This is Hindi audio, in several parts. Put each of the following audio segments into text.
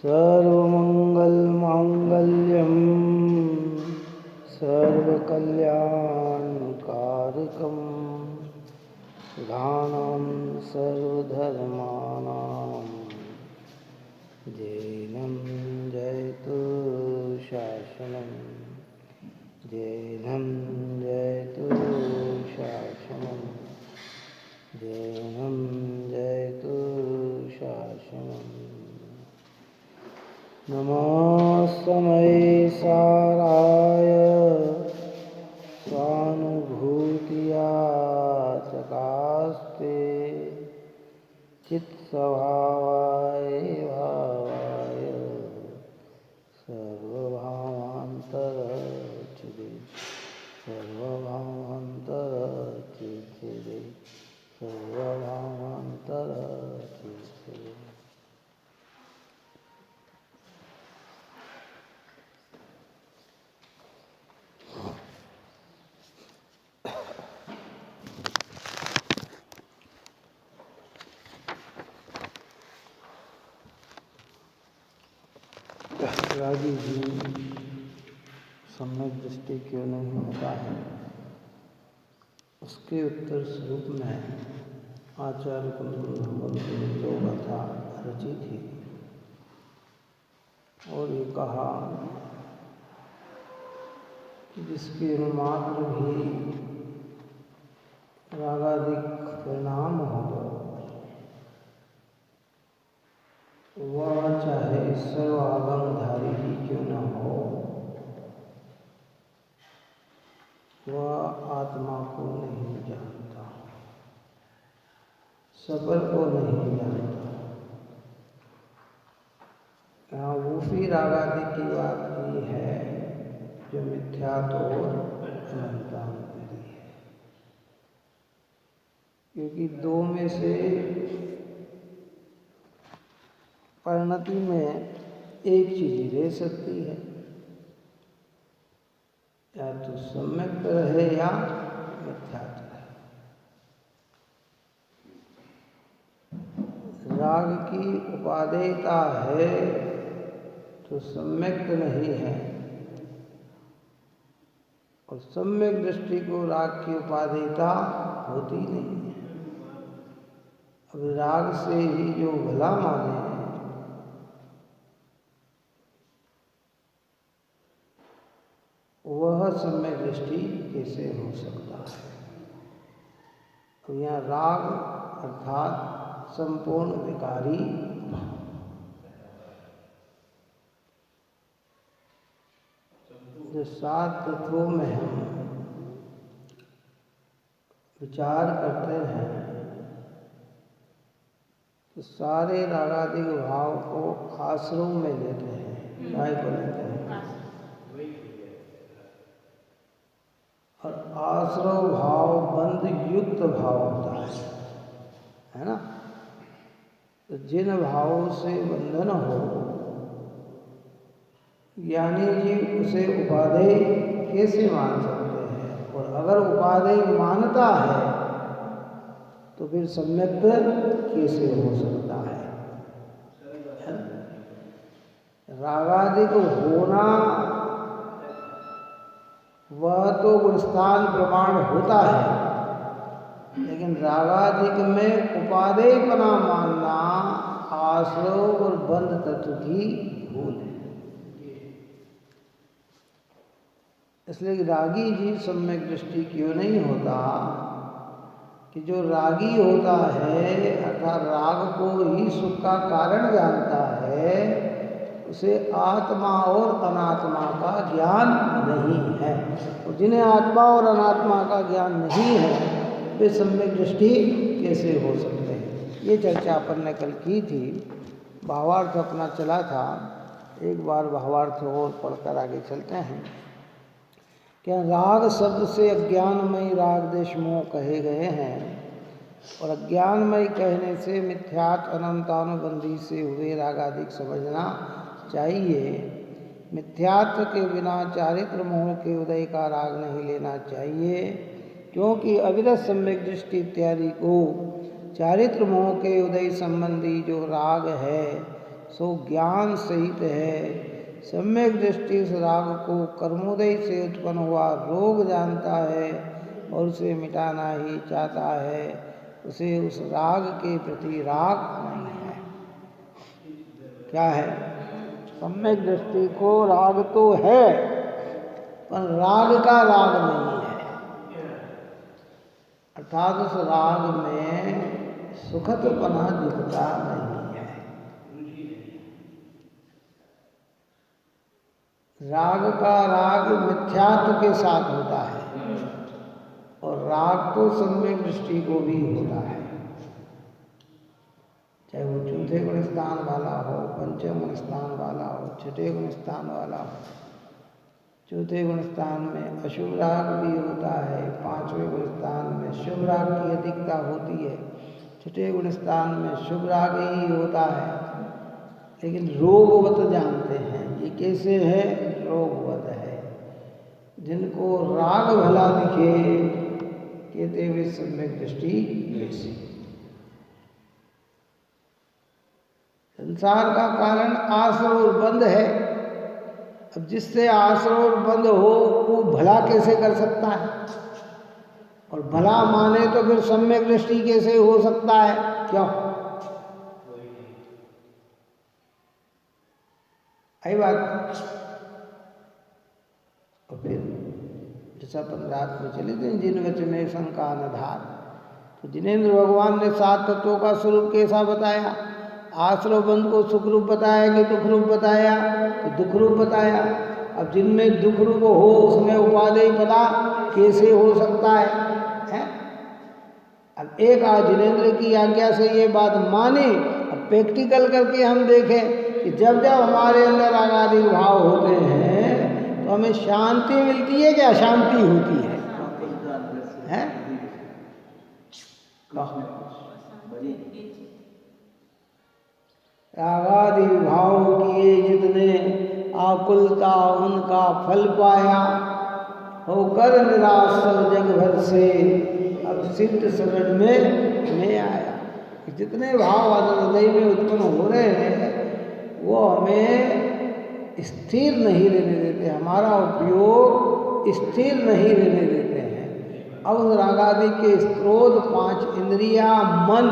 सर्वमङ्गलमाङ्गल्यं सर्वकल्याणकारकं गानं सर्वधर्माणां जैनं जयतु शासनं जैनं जयतु शासनं जैनं जयतु शासनं। नमोऽस्मै साराय स्वानुभूतिया चकास्ते चित्स्वभावाय भावाय सर्वभावान्तरचिदे सर्वभावान्तरचिदे सर्वभावान्तरचिदे। रागी जी सम्यक दृष्टि क्यों नहीं होता है, उसके उत्तर स्वरूप में आचार्य कुंदन ने जो कथा रची थी और ये कहा कि जिसके मात्र भी रागादिक परिणाम हो वह चाहे सर्वागमधारी ही क्यों न हो, वह आत्मा को नहीं जानता, सबर को नहीं जानता। यहाँ वूफी रागादि की बात की है जो मिथ्यात्व और अनंतानुपदी है, क्योंकि दो में से परिणति में एक चीज रह सकती है, या तो सम्यक रहे या मिथ्यात्व रहे। राग की उपादेयता है तो सम्यक नहीं है, और सम्यक दृष्टि को राग की उपादेयता होती नहीं है। अब राग से ही जो भला माने वह सम्यक दृष्टि कैसे हो सकता है। तो यहाँ राग अर्थात संपूर्ण विकारी जो सात तत्वों में हम विचार करते हैं तो सारे रागादिक भाव को आश्रव में लेते हैं। काय को लेते हैं? और आश्रव भाव बंध युक्त भाव होता है ना। तो जिन भावों से बंधन हो ज्ञानी जी उसे उपादेय कैसे मान सकते हैं, और अगर उपादेय मानता है तो फिर सम्यक कैसे हो सकता है। रागादिक होना वह तो गुणस्थान प्रमाण होता है, लेकिन रागादिक में उपादेयपना मानना आश्रव और बंध तत्व की भूल है। इसलिए रागी जी सम्यक दृष्टि क्यों नहीं होता कि जो रागी होता है अर्थात राग को ही सुख का कारण जानता है, उसे आत्मा और अनात्मा का ज्ञान नहीं है। और जिन्हें आत्मा और अनात्मा का ज्ञान नहीं है वे सम्यक दृष्टि कैसे हो सकते हैं। ये चर्चा अपन ने कल की थी। भावार्थ अपना चला था, एक बार भावार्थ और पढ़कर आगे चलते हैं। क्या राग शब्द से अज्ञानमयी राग देश मोह कहे गए हैं, और अज्ञानमयी कहने से मिथ्यात्व अनंतानुबंधी से हुए रागादिक समझना चाहिए। मिथ्यात्व के बिना चारित्र मोह के उदय का राग नहीं लेना चाहिए, क्योंकि अविरत सम्यक दृष्टि इत्यादि को चारित्र मोह के उदय संबंधी जो राग है सो ज्ञान सहित है। सम्यक दृष्टि उस राग को कर्मोदय से उत्पन्न हुआ रोग जानता है और उसे मिटाना ही चाहता है। उसे उस राग के प्रति राग नहीं है। क्या है? सम्यक दृष्टि को राग तो है पर राग का राग नहीं है, अर्थात उस राग में सुखदपना दिखता नहीं है। राग का राग मिथ्यात्व के साथ होता है और राग तो सम्यक दृष्टि को भी होता है, चाहे वो चौथे गुण स्थान वाला हो, पंचम गुण स्थान वाला हो, छठे गुण स्थान वाला हो। चौथे गुण स्थान में अशुभ राग भी होता है, पांचवें गुण स्थान में शुभ राग की अधिकता होती है, छठे गुण स्थान में शुभ राग ही होता है। लेकिन रोगवत जानते हैं, ये कैसे है? रोगवत है। जिनको राग भला दिखे कहते हुए सम्यक दृष्टि वैसी। संसार का कारण आश्रय और बंध है। अब जिससे आश्रय और बंध हो वो भला कैसे कर सकता है? और भला माने तो फिर सम्यक दृष्टि कैसे हो सकता है? क्यों? आई बात। और फिर जैसा अपन रात में चले थे, जिन वच में शंका न धार, तो जिनेंद्र भगवान ने 7 तत्वों का स्वरूप कैसा बताया? आश्रय बंध को सुख रूप बताया कि दुख रूप बताया? कि दुख रूप बताया। अब जिनमें दुख रूप हो उसमें उपादेय पदा कैसे हो सकता है? अब एक जिनेंद्र की आज्ञा से ये बात माने। अब प्रैक्टिकल करके हम देखें कि जब जब हमारे अंदर रागादि भाव होते हैं तो हमें शांति मिलती है कि अशांति होती है? हैं? रागादि भाव किए जितने आकुलता उनका फल पाया, होकर निराश सब जग भर से अब सिद्ध शरण में मैं आया। जितने भाव हृदय में उत्पन्न हो रहे हैं वो हमें स्थिर नहीं रहने देते, हमारा उपयोग स्थिर नहीं रहने देते हैं। अब उस रागादि के स्रोत 5 इंद्रिया, मन,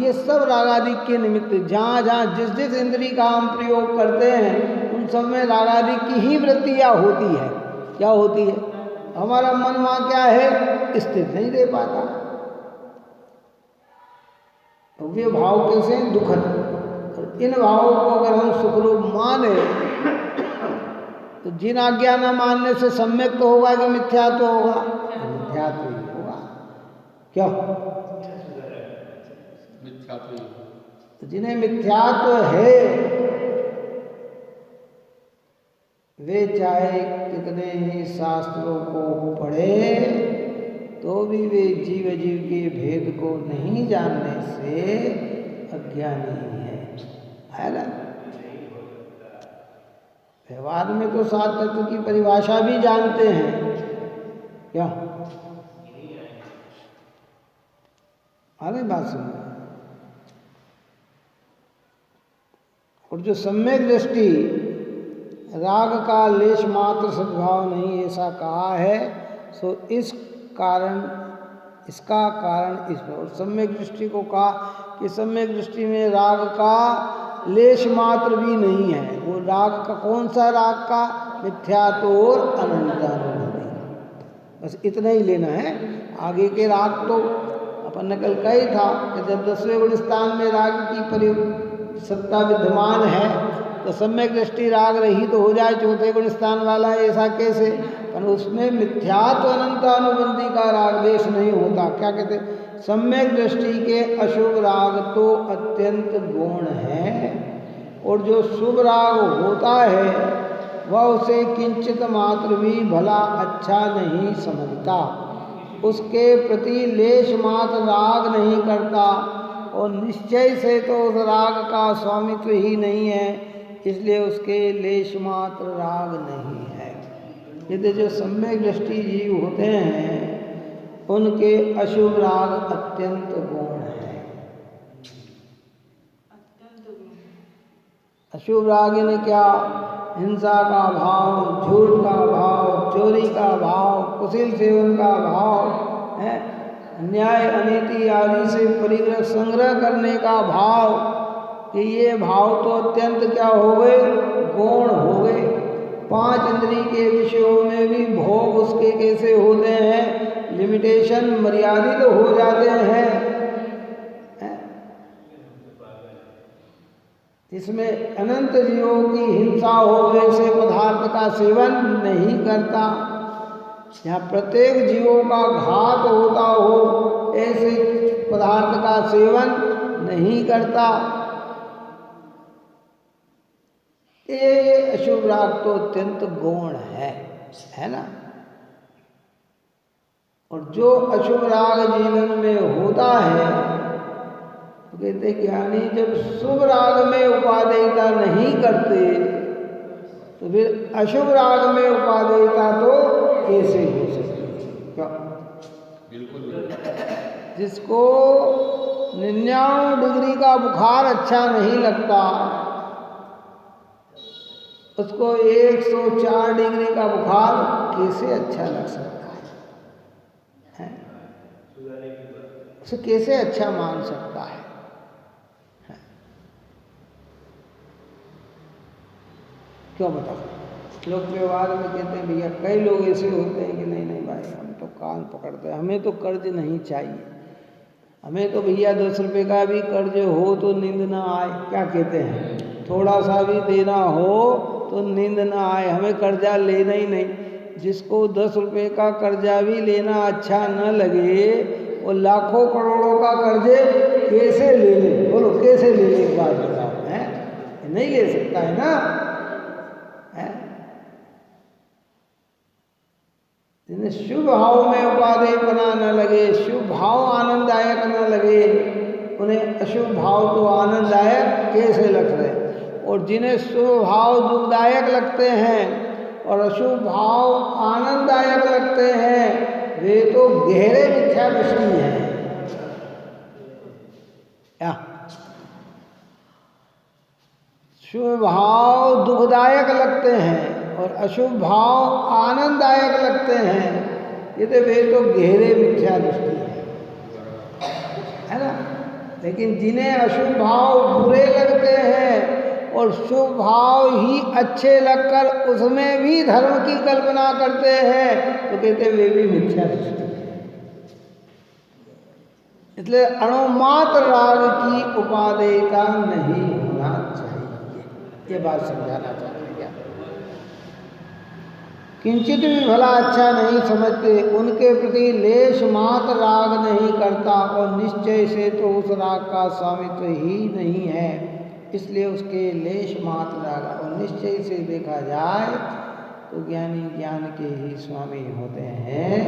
ये सब रागादि के निमित्त जहाँ जहाँ जिस जिस इंद्री का हम प्रयोग करते हैं उन सब में रागादि की ही वृत्तियाँ होती है। क्या होती है? हमारा मन वहाँ क्या है? स्थिर नहीं रह पाता। तो वे भाव कैसे हैं? दुखद। इन भावों को अगर हम सुखरूप माने तो जिन आज्ञा न मानने से सम्यक तो होगा कि मिथ्या तो होगा? मिथ्यात्व ही होगा। क्यों? तो जिन्हें मिथ्यात्व है वे चाहे कितने ही शास्त्रों को पढ़े तो भी वे जीव जीव के भेद को नहीं जानने से अज्ञानी है ना। व्यवहार में तो 7 तत्व की परिभाषा भी जानते हैं। क्या? बात सुनो। और जो सम्यक दृष्टि राग का लेश मात्र सद्भाव नहीं ऐसा कहा है, सो इसका कारण इस और सम्यक दृष्टि को कहा कि सम्यक दृष्टि में राग का लेश मात्र भी नहीं है। वो राग का कौन सा राग का? मिथ्यात्व और अनंतानुभूति। बस इतना ही लेना है। आगे के राग तो अपन ने कल कही था कि जब 10वें गुण स्थान में राग की सत्ता विद्यमान है तो सम्यक दृष्टि राग रही तो हो जाए, चौथे गुण स्थान वाला ऐसा कैसे? पर उसमें मिथ्यात्व अनंतानुबंधी का राग देश नहीं होता। क्या कहते? सम्यक दृष्टि के अशुभ राग तो अत्यंत गौण है और जो शुभ राग होता है वह उसे किंचित मात्र भी भला अच्छा नहीं समझता, उसके प्रति लेश मात्र राग नहीं करता और निश्चय से तो उस राग का स्वामित्व ही नहीं है, इसलिए उसके लेश मात्र राग नहीं है। यदि जो सम्यक दृष्टि जीव होते हैं उनके अशुभ राग अत्यंत गौण है। अशुभ राग ने क्या, हिंसा का भाव, झूठ का भाव, चोरी का भाव, कुशील सेवन का भाव है, अन्याय अनीति आदि से परिग्रह संग्रह करने का भाव, कि ये भाव तो अत्यंत क्या हो गए, गौण हो गए। 5 इंद्रिय के विषयों में भी भोग उसके कैसे होते हैं, लिमिटेशन मर्यादित हो जाते हैं। इसमें अनंत जीवों की हिंसा हो, ऐसे पदार्थ का सेवन नहीं करता। जहाँ प्रत्येक जीवों का घात होता हो, ऐसे पदार्थ का सेवन नहीं करता। ये अशुभ राग तो अत्यंत गौण है ना। और जो अशुभ राग जीवन में होता है, तो कहते ज्ञानी जब शुभ राग में उपादेयता नहीं करते, तो फिर अशुभ राग में उपादेयता तो कैसे हो सकती है? क्या बिल्कुल। जिसको 99 डिग्री का बुखार अच्छा नहीं लगता, उसको 104 डिग्री का बुखार कैसे अच्छा लग सकता है? उसे कैसे अच्छा मान सकता है? क्यों बताओ? लोग व्यवहार में कहते हैं भैया, कई लोग ऐसे होते हैं कि नहीं नहीं भाई, हम तो कान पकड़ते हैं, हमें तो कर्ज नहीं चाहिए, हमें तो भैया 10 रुपये का भी कर्ज हो तो नींद ना आए। क्या कहते हैं, थोड़ा सा भी देना हो तो नींद ना आए, हमें कर्जा लेना ही नहीं। जिसको 10 रुपये का कर्जा भी लेना अच्छा न लगे, वो लाखों करोड़ों का कर्जे कैसे ले ले? बोलो कैसे ले ले? एक बात बताओ, है नहीं ले सकता है ना, है? जिन्हें शुभ भाव में उपादेय बना न लगे, शुभ भाव आनंददायक न लगे, उन्हें अशुभ भाव तो आनंददायक कैसे लग रहे? और जिन्हें शुभ भाव दुखदायक लगते हैं और अशुभ भाव आनंददायक लगते हैं, वे तो गहरे मिथ्या दृष्टि हैं। क्या शुभ भाव दुखदायक लगते हैं और अशुभ भाव आनंददायक लगते हैं, ये तो वे तो गहरे मिथ्या दृष्टि है ना। लेकिन जिन्हें अशुभ भाव बुरे लगते हैं और शुभ भाव ही अच्छे लगकर उसमें भी धर्म की कल्पना करते हैं, तो कहते वे भी मिथ्या दृष्टि है। इसलिए अणुमात्र राग की उपादेयता नहीं होना चाहिए, ये बात समझाना चाहते हैं। क्या किंचित भी भला अच्छा नहीं समझते, उनके प्रति लेश मात्र राग नहीं करता और निश्चय से तो उस राग का स्वामित्व ही नहीं है, इसलिए उसके लेश मात्र राग। और निश्चय से देखा जाए तो ज्ञानी ज्ञान के ही स्वामी होते हैं,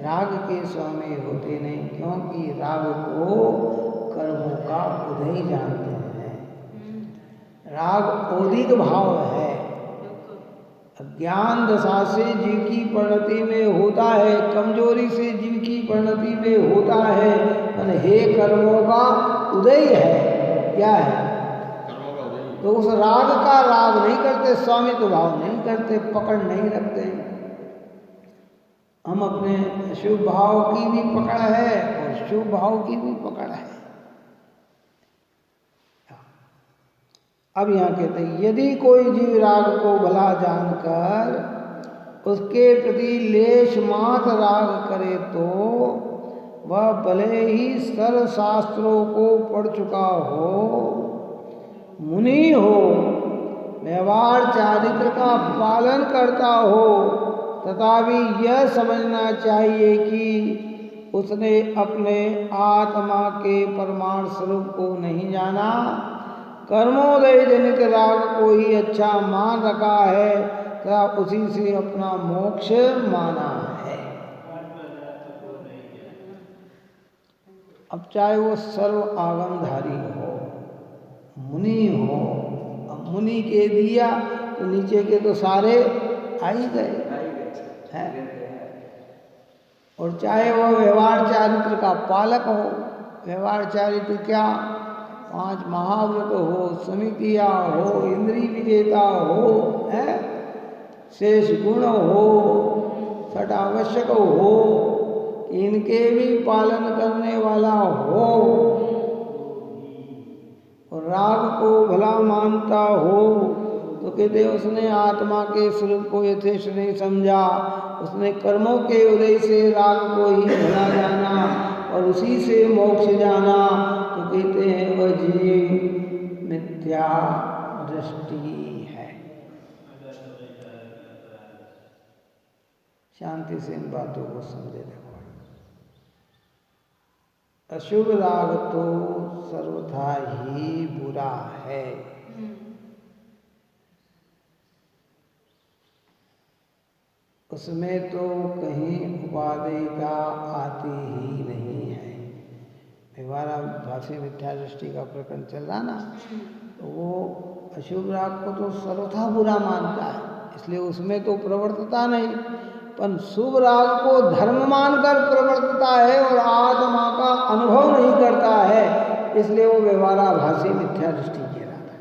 राग के स्वामी होते नहीं, क्योंकि राग को कर्मों का उदय जानते हैं। राग औदिक भाव है, ज्ञान दशा से जीव की परिणति में होता है, कमजोरी से जीव की परिणति में होता है, मन हे कर्मों का उदय है। क्या है? तो उस राग का राग नहीं करते, स्वामित्व भाव नहीं करते, पकड़ नहीं रखते। हम अपने शुभ भाव की भी पकड़ है और शुभ भाव की भी पकड़ है। अब यहाँ कहते हैं, यदि कोई जीव राग को भला जानकर उसके प्रति लेश मात्र राग करे, तो वह भले ही सर्व शास्त्रों को पढ़ चुका हो, मुनि हो, व्यवहार चारित्र का पालन करता हो, तथापि यह समझना चाहिए कि उसने अपने आत्मा के परमार्थ स्वरूप को नहीं जाना, कर्मोदय जनित राग को ही अच्छा मान रखा है तथा उसी से अपना मोक्ष माना है। अब चाहे वो सर्व आगमधारी हो, मुनि हो, अब मुनि के दिया तो नीचे के तो सारे आ ही गए हैं। और चाहे वो व्यवहार चारित्र का पालक हो, व्यवहार चारित्र क्या, 5 महाव्रत हो, समितियाँ हो, इंद्री विजेता हो, है शेष गुण हो, छठ आवश्यक हो, इनके भी पालन करने वाला हो और राग को भला मानता हो, तो कहते उसने आत्मा के स्वरूप को यथेष्ट नहीं समझा, उसने कर्मों के उदय से राग को ही भला जाना और उसी से मोक्ष जाना, तो कहते हैं वह जीव मिथ्या दृष्टि है। शांति से इन बातों को समझे देखो। अशुभ राग तो सर्वथा ही बुरा है। उसमें तो कहीं उपादेयता आती ही नहीं है। हमारा भाषी मिथ्या दृष्टि का प्रकरण चल रहा ना, तो वो अशुभ राग को तो सर्वथा बुरा मानता है, इसलिए उसमें तो प्रवर्तता नहीं, पर शुभ राग को धर्म मानकर प्रवर्तता है और आत्मा का अनुभव नहीं करता है, इसलिए वो व्यवहाराभासी मिथ्या दृष्टि कहलाता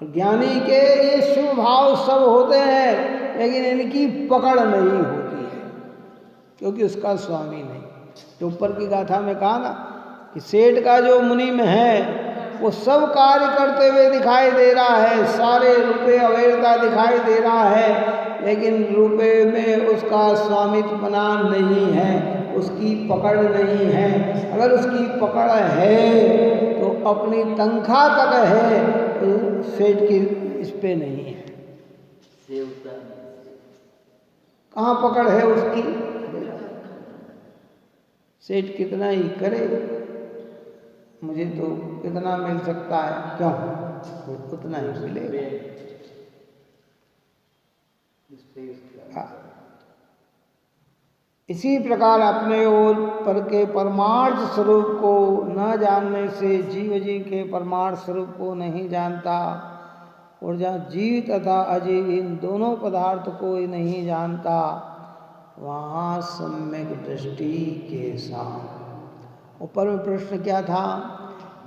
है। ज्ञानी के ये शुभ भाव सब होते हैं, लेकिन इनकी पकड़ नहीं होती है, क्योंकि उसका स्वामी नहीं। तो ऊपर की गाथा में कहा ना कि सेठ का जो मुनि में है वो सब कार्य करते हुए दिखाई दे रहा है, सारे रुपए अवैधता दिखाई दे रहा है, लेकिन रुपए में उसका स्वामित्वपना नहीं है, उसकी पकड़ नहीं है। अगर उसकी पकड़ है तो अपनी तनख्वाह तक है, तो सेठ की इस पे नहीं है। कहाँ पकड़ है उसकी? सेठ कितना ही करे, मुझे तो कितना मिल सकता है, क्यों उतना ही मिलेगा। इसी प्रकार अपने ओर पर के परमार्थ स्वरूप को न जानने से जीव जी के परमार्थ स्वरूप को नहीं जानता, और जहाँ जीव तथा अजीव इन दोनों पदार्थ को ही नहीं जानता, वहाँ सम्यक दृष्टि के साथ। ऊपर में प्रश्न क्या था?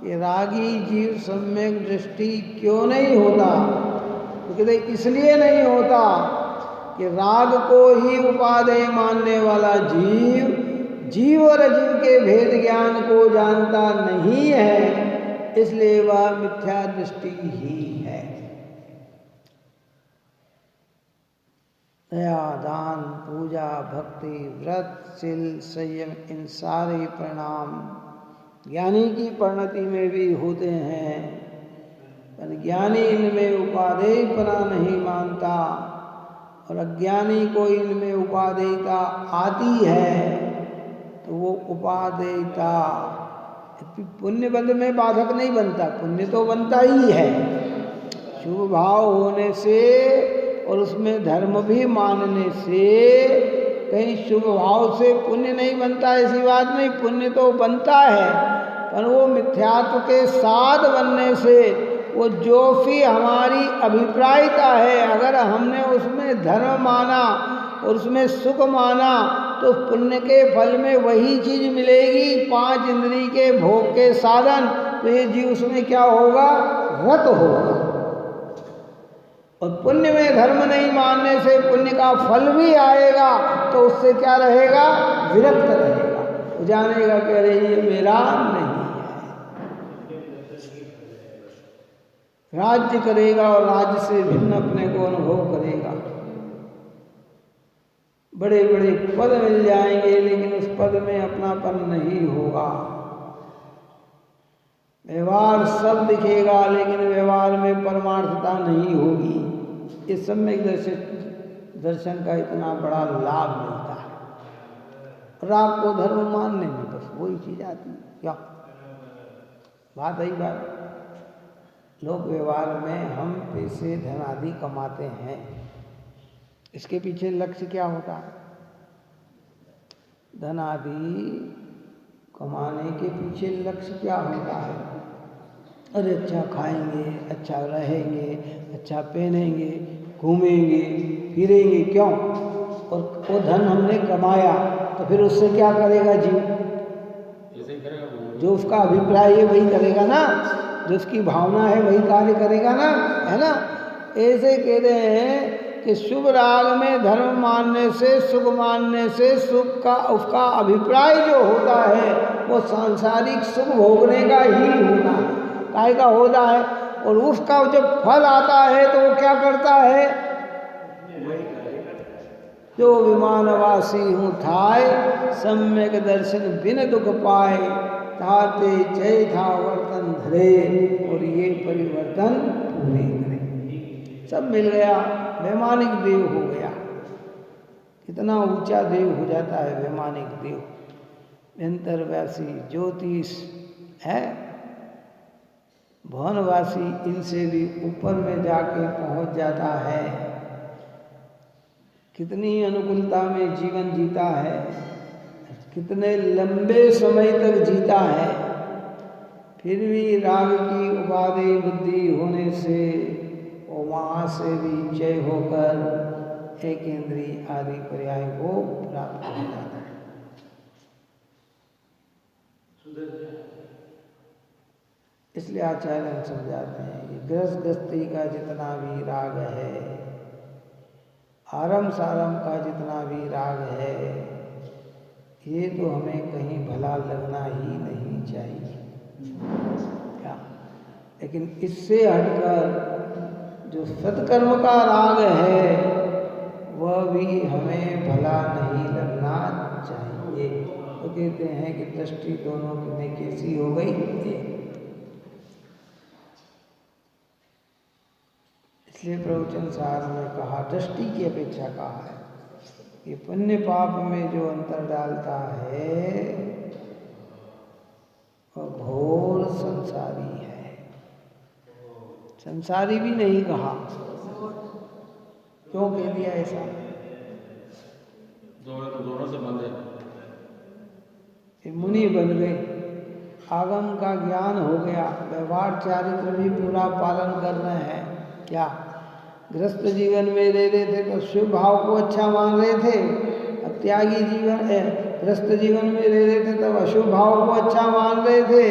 ये रागी जीव सम्यक दृष्टि क्यों नहीं होता? तो कहते इसलिए नहीं होता कि राग को ही उपादेय मानने वाला जीव और अजीव के भेद ज्ञान को जानता नहीं है, इसलिए वह मिथ्या दृष्टि ही है। दया, दान, पूजा, भक्ति, व्रत, शील, संयम, इन सारे परिणाम ज्ञानी की परिणति में भी होते हैं, पर ज्ञानी इनमें उपादेयपना नहीं मानता, और अज्ञानी को इनमें उपादेयता आती है, तो वो उपादेयता पुण्य बंध में बाधक नहीं बनता, पुण्य तो बनता ही है शुभ भाव होने से, और उसमें धर्म भी मानने से। कहीं शुभ भाव से पुण्य नहीं बनता ऐसी बात नहीं, पुण्य तो बनता है, पर वो मिथ्यात्व के साथ बनने से वो जो भी हमारी अभिप्रायता है, अगर हमने उसमें धर्म माना और उसमें सुख माना, तो पुण्य के फल में वही चीज मिलेगी, 5 इंद्री के भोग के साधन, तो ये जीव उसमें क्या होगा? रत होगा। और पुण्य में धर्म नहीं मानने से पुण्य का फल भी आएगा, तो उससे क्या रहेगा? विरक्त रहेगा, वो जानेगा कि अरे ये मेरा नहीं है। राज्य करेगा और राज्य से भिन्न अपने को अनुभव करेगा। बड़े बड़े पद मिल जाएंगे, लेकिन उस पद में अपनापन नहीं होगा। व्यवहार सब दिखेगा, लेकिन व्यवहार में परमार्थता नहीं होगी। इस सम्यक दर्शन का इतना बड़ा लाभ मिलता है। राग को धर्म मानने में बस वही चीज आती है। क्या बात है? बात लोक व्यवहार में हम पैसे धन आदि कमाते हैं, इसके पीछे लक्ष्य क्या होता है? धन आदि कमाने के पीछे लक्ष्य क्या होता है? अरे अच्छा खाएंगे, अच्छा रहेंगे, अच्छा पहनेंगे, घूमेंगे फिरेंगे, क्यों? और वो धन हमने कमाया, तो फिर उससे क्या करेगा जीव? जो उसका अभिप्राय है वही करेगा ना, जो उसकी भावना है वही कार्य करेगा ना, है ना। ऐसे कह रहे हैं कि शुभ राग में धर्म मानने से, सुख मानने से, सुख का उसका अभिप्राय जो होता है वो सांसारिक सुख भोगने का ही होता है, काय का होता है। और उसका जब फल आता है तो वो क्या करता है, जो विमानवासी हूँ थाय, सम्यक दर्शन बिन दुख पाए, ताते जय था वर्तन धरे, और ये परिवर्तन पूरे करे। सब मिल गया, वैमानिक देव हो गया। कितना ऊंचा देव हो जाता है वैमानिक देव, अंतर्वासी ज्योतिष है, भवनवासी, इनसे भी ऊपर में जाके पहुंच जाता है। कितनी अनुकूलता में जीवन जीता है, कितने लंबे समय तक जीता है, फिर भी राग की उपादेय बुद्धि होने से और वहाँ से भी जय होकर एक इंद्रिय आदि पर्याय को प्राप्त हो जाता है। इसलिए आचार्य समझाते हैं कि गृहस्थ गृहस्थी का जितना भी राग है, आरम सारम का जितना भी राग है, ये तो हमें कहीं भला लगना ही नहीं चाहिए क्या। लेकिन इससे हटकर जो सत्कर्म का राग है वह भी हमें भला नहीं लगना चाहिए। तो कहते हैं कि दृष्टि दोनों में कैसी हो गई, इसलिए प्रवचन सार में कहा, दृष्टि की अपेक्षा कहा है कि पुण्य पाप में जो अंतर डालता है वह घोर संसारी है। संसारी भी नहीं कहा, क्यों कह दिया ऐसा, दोनों से बंधे, मुनि बन गए, आगम का ज्ञान हो गया, व्यवहार चारित्र भी पूरा पालन कर रहे हैं। क्या गृहस्थ जीवन में रह रहे थे तो शुभ भाव को अच्छा मान रहे थे, अब त्यागी जीवन गृहस्थ जीवन में रह रहे थे तब अशुभ भाव को अच्छा मान रहे थे,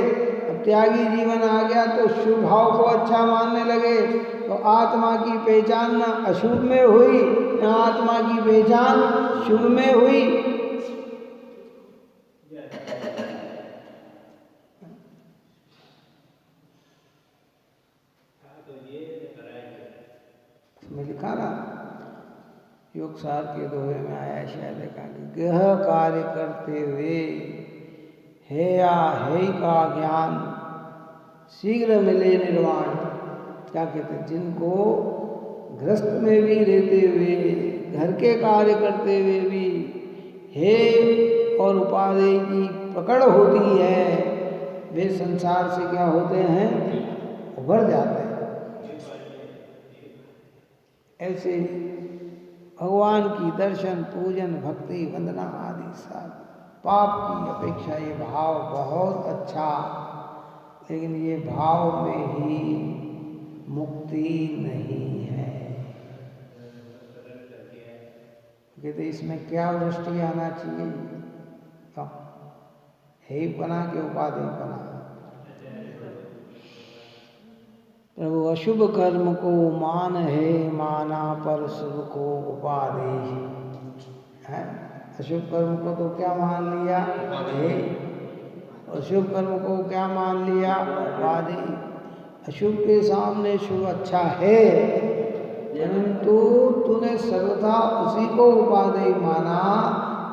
अब त्यागी जीवन आ गया तो शुभ भाव को अच्छा मानने लगे। तो आत्मा की पहचान न अशुभ में हुई, न आत्मा की पहचान शुभ में हुई। में लिखा ना, योग सार के दोहे में आया शायद, देखा कि गृह कार्य करते हुए है या है का ज्ञान शीघ्र मिले निर्वाण। क्या कहते हैं, जिनको गृहस्थ में भी रहते हुए, घर के कार्य करते हुए भी है और उपादेय की पकड़ होती है, वे संसार से क्या होते हैं, उभर जाते हैं। ऐसे भगवान की दर्शन, पूजन, भक्ति, वंदना आदि सब पाप की अपेक्षा ये भाव बहुत अच्छा, लेकिन ये भाव में ही मुक्ति नहीं है। कहते इसमें क्या दृष्टि आना चाहिए, तो है पना के उपादेय पना। प्रभु अशुभ कर्म को मान है, माना पर शुभ को उपादेय है। अशुभ कर्म को तो क्या मान लिया है, अशुभ कर्म को क्या मान लिया, उपादेय। अशुभ के सामने शुभ अच्छा है, परंतु तूने सर्वथा उसी को उपादेय माना,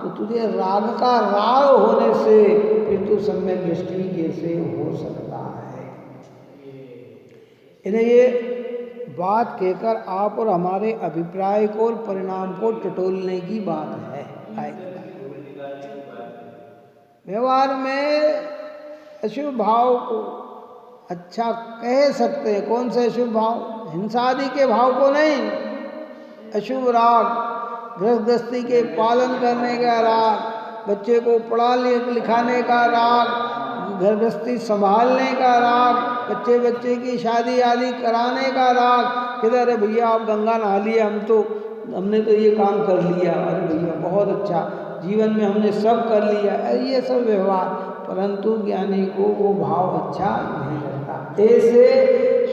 तो तुझे राग का राग होने से फिर तू सम्यक दृष्टि कैसे हो सकता है। इन्हें ये बात कहकर आप और हमारे अभिप्राय को और परिणाम को टटोलने की बात है। व्यवहार में अशुभ भाव को अच्छा कह सकते हैं। कौन से अशुभ भाव, हिंसा आदि के भाव को नहीं, अशुभ राग, गृहस्थी के पालन करने का राग, बच्चे को पढ़ा लिखाने का राग, गृहस्थी संभालने का राग, बच्चे की शादी आदि कराने का राग। किधर अरे भैया आप गंगा नहा लिया, हमने तो ये काम कर लिया, अरे भैया बहुत अच्छा, जीवन में हमने सब कर लिया, ये सब व्यवहार। परंतु ज्ञानी को वो भाव अच्छा नहीं लगता। ऐसे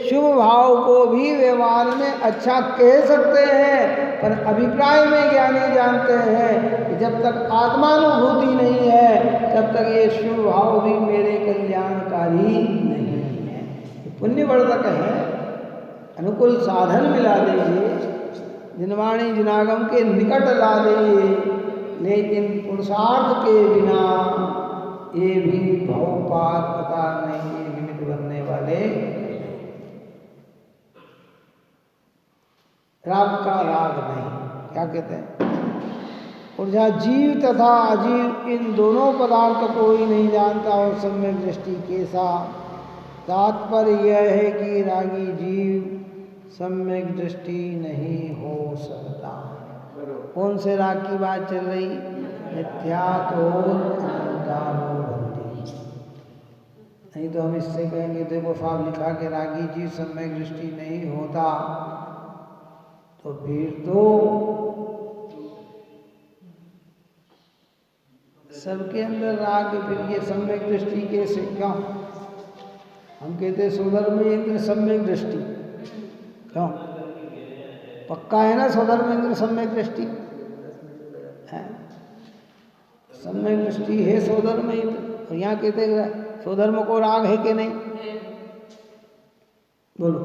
शुभ भाव को भी व्यवहार में अच्छा कह सकते हैं, पर अभिप्राय में ज्ञानी जानते हैं कि जब तक आत्मानुभूति नहीं है तब तक ये शुभ भाव भी मेरे कल्याणकारी नहीं है। पुण्यवर्धक है, अनुकूल साधन मिला देंगे, जिनवाणी जिनागम के निकट ला देंगे, लेकिन पुरुषार्थ के बिना ये भी भव पार उतारने के निमित्त बनने वाले राग का राग नहीं। क्या कहते हैं? और जहाँ जीव तथा अजीव इन दोनों पदार्थ को ही नहीं जानता और सम्यक दृष्टि कैसा। तात्पर्य यह है कि रागी जीव सम्यक दृष्टि नहीं हो सकता। कौन से राग की बात चल रही? मिथ्यात्वोत्थानोबंधी। नहीं तो हम इससे कहेंगे देखो साहब लिखा के रागी जीव सम्यक दृष्टि नहीं होता, तो फिर तो सबके अंदर राग, फिर ये सम्यक दृष्टि कैसे? क्यों हम कहते स्वधर्म इंद्र सम्यक दृष्टि? क्यों पक्का है ना स्वधर्म इंद्र सम्यक दृष्टि है? सम्यक दृष्टि है स्वधर्म इंद्र। और यहाँ कहते स्वधर्म को राग है कि नहीं? बोलो,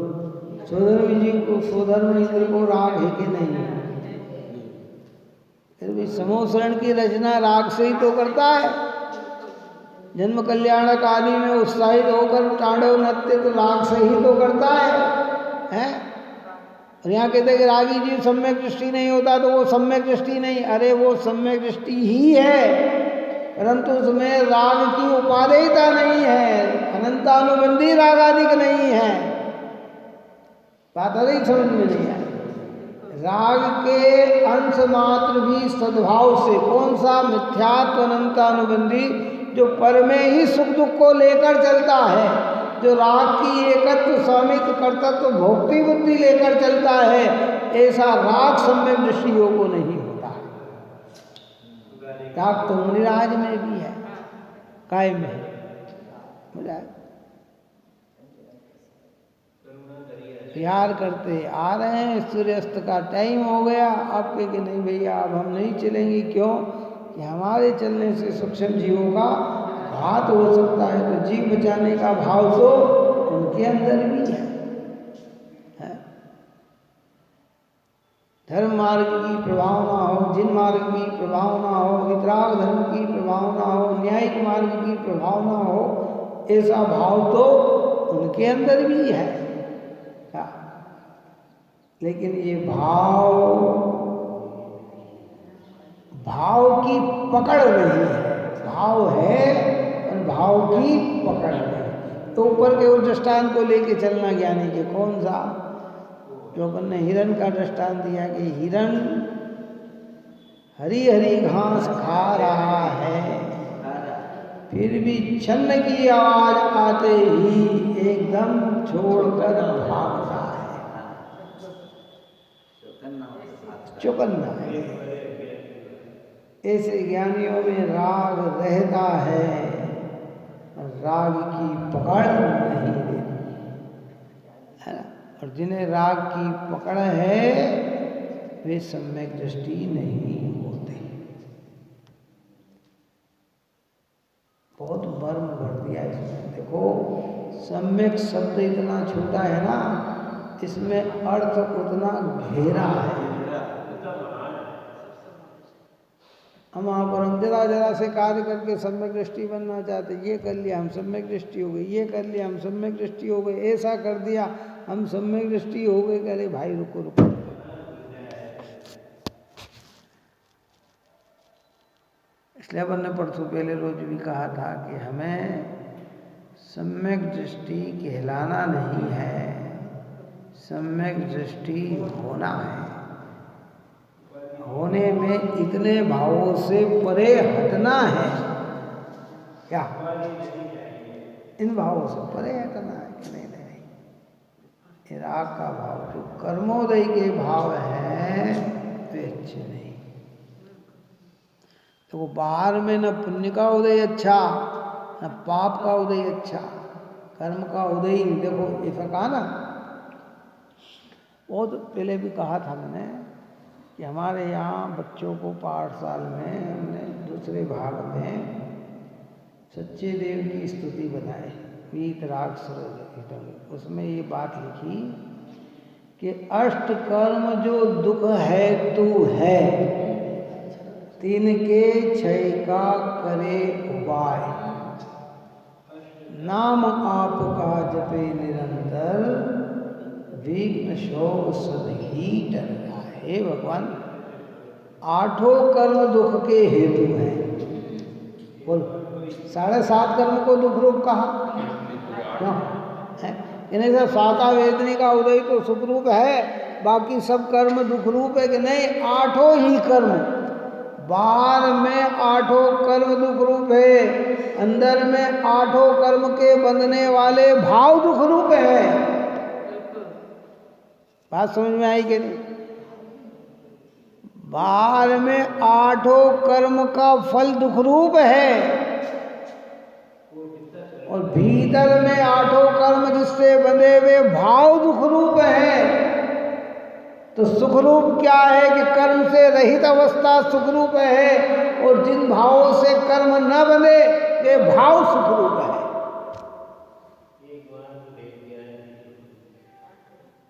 स्वधर्म जी को, स्वधर्म इंद्र को राग है कि नहीं? फिर भी समोसरण की रचना राग से ही तो करता है। जन्म कल्याणक आदि में उत्साहित होकर तांडव नृत्य तो राग से ही तो करता है? और यहाँ कहते हैं कि रागी जीव सम्यक दृष्टि नहीं होता, तो वो सम्यक दृष्टि नहीं। अरे वो सम्यक दृष्टि ही है, परंतु उसमें राग की उपादेयता नहीं है, अनंतानुबंधी रागादिक नहीं है। बात अधिक समझ में नहीं आई। राग के अंश मात्र भी सद्भाव से, कौन सा? मिथ्यात्व अनंतानुबंधी, जो पर में ही सुख दुख को लेकर चलता है, जो राग की एकत्व स्वामित्व कर्तृत्व भोक्ति बुद्धि लेकर चलता है, ऐसा राग सम्यक दृष्टियों को नहीं होता है। राग तो मुनिराज में भी है, कायम है। प्यार करते आ रहे हैं, सूर्यास्त का टाइम हो गया, आप कहे कि नहीं भैया अब हम नहीं चलेंगे। क्यों? कि हमारे चलने से सूक्ष्म जीवों का घात हो सकता है। तो जीव बचाने का भाव तो उनके अंदर भी है। धर्म मार्ग की प्रभावना हो, जिन मार्ग की प्रभावना हो, वितराग धर्म की प्रभावना हो, न्यायिक मार्ग की प्रभावना हो, ऐसा भाव तो उनके अंदर भी है। लेकिन ये भाव की पकड़ नहीं है। भाव है और भाव की पकड़ नहीं। तो ऊपर के उस दृष्टांत को लेके चलना ज्ञानी के। कौन सा? जो अपन ने हिरण का दृष्टांत दिया कि हिरण हरी हरी घास खा रहा है, फिर भी छन्न की आवाज आते ही एकदम छोड़कर भागता है। चौकन्ना है। ऐसे ज्ञानियों में राग रहता है, राग की पकड़ नहीं रहती है ना। और जिन्हें राग की पकड़ है वे सम्यक दृष्टि नहीं होते। बहुत मर्म भर दिया इसमें। देखो सम्यक शब्द इतना छोटा है ना, इसमें अर्थ उतना गहरा है। हम वहाँ पर हम जरा से कार्य करके सम्यक दृष्टि बनना चाहते, ये कर लिया हम सम्यक दृष्टि हो गई, ये कर लिया हम सम्यक दृष्टि हो गई, ऐसा कर दिया हम सम्यक दृष्टि हो गई। अरे भाई रुको रुको, इसलिए अपन ने परसों पहले रोज भी कहा था कि हमें सम्यक दृष्टि कहलाना नहीं है, सम्यक दृष्टि होना है। होने में इतने भावों से परे हटना है। क्या? इन भावों से परे हटना है कि नहीं? नहीं, राग का भाव जो कर्मोदय के भाव हैं वे अच्छे नहीं। तो वो बाहर में न पुण्य का उदय अच्छा, न पाप का उदय अच्छा, कर्म का उदय ही। देखो ऐसा कहा ना, वो तो पहले भी कहा था मैंने कि हमारे यहाँ बच्चों को पाठशाला में हमने दूसरे भाग में सच्चे देव की स्तुति बनाई, वीतराग सरोज। उसमें ये बात लिखी कि अष्ट कर्म जो दुख है तू है, तिनके क्षय का करे उपाय, नाम आपका जपे निरंतर, विघ्न शोक सद ही टल जाए। हे भगवान, आठों कर्म दुख के हेतु हैं। बोल, 7.5 कर्म को दुख रूप कहा क्यों है? इन्हें सब साता वेदनी का उदय तो सुख रूप है, बाकी सब कर्म दुख रूप है कि नहीं? 8 ही कर्म, बाहर में 8 कर्म दुख रूप है, अंदर में 8 कर्म के बंधने वाले भाव दुख रूप है। बात समझ में आई कि नहीं? बाहर में 8 कर्म का फल दुख रूप है और भीतर में 8 कर्म जिससे बंधे हुए भाव दुख रूप है। तो सुख रूप क्या है कि कर्म से रहित अवस्था सुख रूप है, और जिन भावों से कर्म न बंधे ये भाव सुख रूप है।